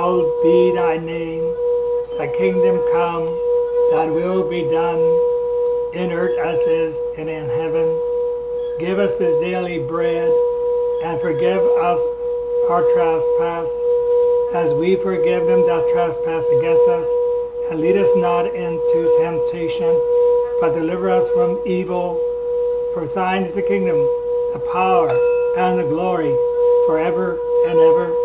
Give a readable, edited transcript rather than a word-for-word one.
hallowed be thy name. Thy kingdom come, thy will be done, in earth as is and in heaven. Give us this daily bread, and forgive us our trespass, as we forgive them that trespass against us. And lead us not into temptation, but deliver us from evil. For thine is the kingdom, the power, and the glory, forever and ever.